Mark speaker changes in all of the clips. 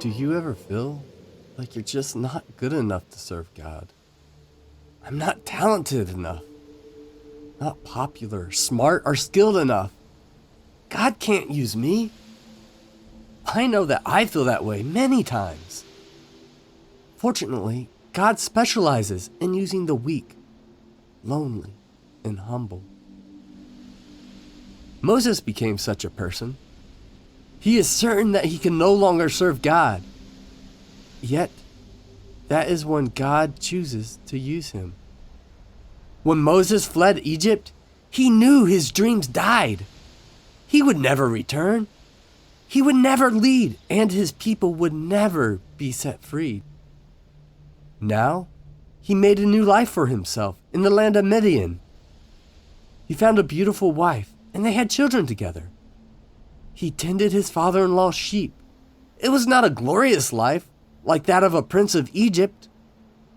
Speaker 1: Do you ever feel like you're just not good enough to serve God? I'm not talented enough, not popular, smart, or skilled enough. God can't use me. I know that I feel that way many times. Fortunately, God specializes in using the weak, lonely, and humble. Moses became such a person. He is certain that he can no longer serve God. Yet, that is when God chooses to use him. When Moses fled Egypt, he knew his dreams died. He would never return. He would never lead, and his people would never be set free. Now, he made a new life for himself in the land of Midian. He found a beautiful wife, and they had children together. He tended his father-in-law's sheep. It was not a glorious life like that of a prince of Egypt,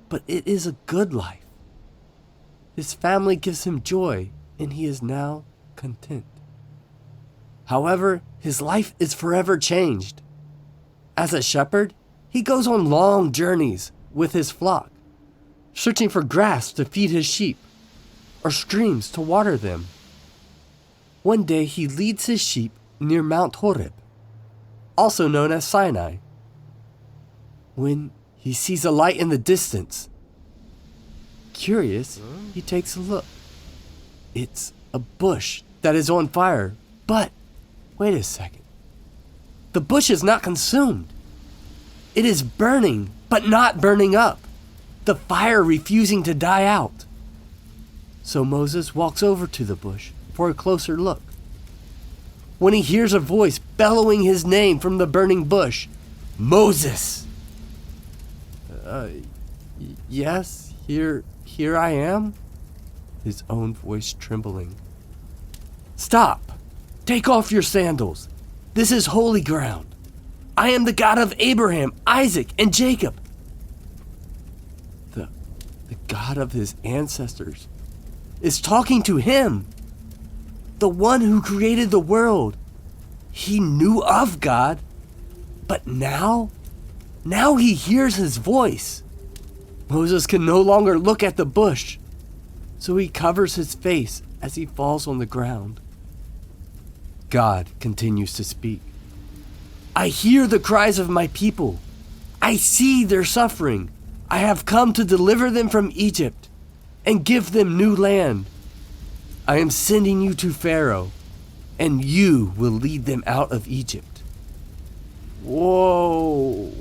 Speaker 1: but it is a good life. His family gives him joy, and he is now content. However, his life is forever changed. As a shepherd, he goes on long journeys with his flock, searching for grass to feed his sheep or streams to water them. One day he leads his sheep near Mount Horeb, also known as Sinai. When he sees a light in the distance, curious, he takes a look. It's a bush that is on fire, but wait a second. The bush is not consumed. It is burning, but not burning up, the fire refusing to die out. So Moses walks over to the bush for a closer look. When he hears a voice bellowing his name from the burning bush, Moses! Yes, here I am, his own voice trembling. Stop! Take off your sandals. This is holy ground. I am the God of Abraham, Isaac, and Jacob. The God of his ancestors is talking to him. The one who created the world. He knew of God, but now he hears his voice. Moses can no longer look at the bush, so he covers his face as he falls on the ground. God continues to speak. I hear the cries of my people. I see their suffering. I have come to deliver them from Egypt and give them new land. I am sending you to Pharaoh, and you will lead them out of Egypt. Whoa.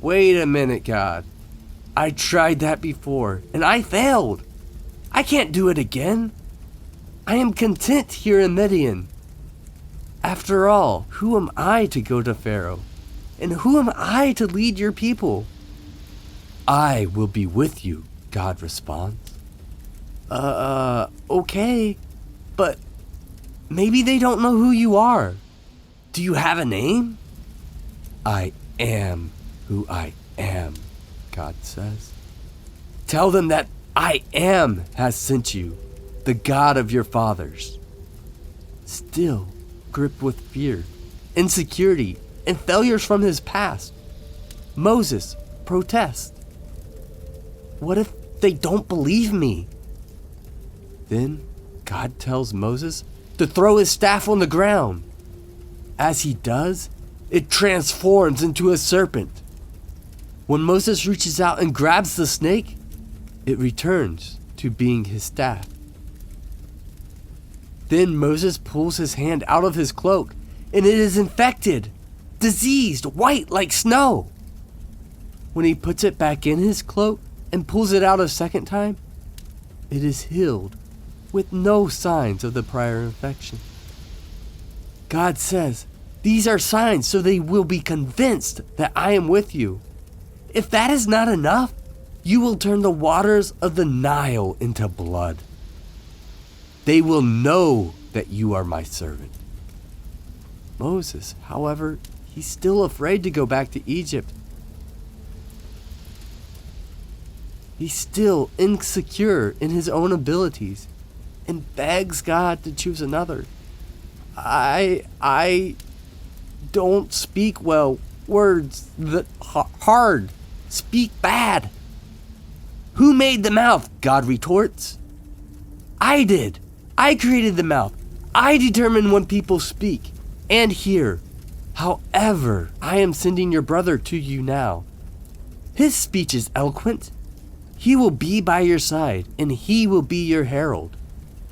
Speaker 1: Wait a minute, God. I tried that before, and I failed. I can't do it again. I am content here in Midian. After all, who am I to go to Pharaoh? And who am I to lead your people? I will be with you, God responds. Okay, but maybe they don't know who you are. Do you have a name? I am who I am, God says. Tell them that I am has sent you, the God of your fathers. Still gripped with fear, insecurity, and failures from his past, Moses protests. What if they don't believe me? Then God tells Moses to throw his staff on the ground. As he does, it transforms into a serpent. When Moses reaches out and grabs the snake, it returns to being his staff. Then Moses pulls his hand out of his cloak, and it is infected, diseased, white like snow. When he puts it back in his cloak and pulls it out a second time, it is healed with no signs of the prior infection. God says, these are signs so they will be convinced that I am with you. If that is not enough, you will turn the waters of the Nile into blood. They will know that you are my servant. Moses, however, he's still afraid to go back to Egypt. He's still insecure in his own abilities and begs God to choose another. I don't speak well words that hard, speak bad. Who made the mouth? God retorts. I did. I created the mouth. I determine when people speak and hear. However, I am sending your brother to you now. His speech is eloquent. He will be by your side, and he will be your herald.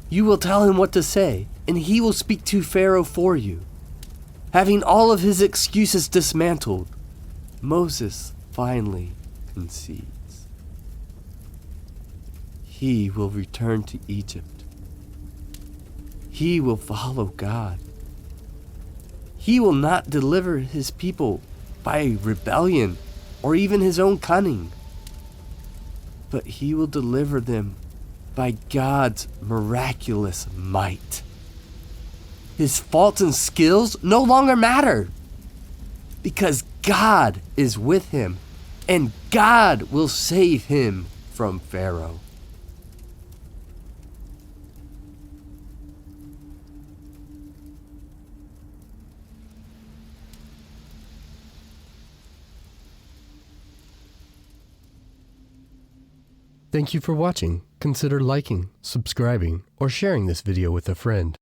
Speaker 1: You will tell him what to say, and he will speak to Pharaoh for you. Having all of his excuses dismantled, Moses finally concedes. He will return to Egypt. He will follow God. He will not deliver his people by rebellion or even his own cunning, but he will deliver them by God's miraculous might. His faults and skills no longer matter because God is with him and God will save him from Pharaoh. Thank you for watching. Consider liking, subscribing, or sharing this video with a friend.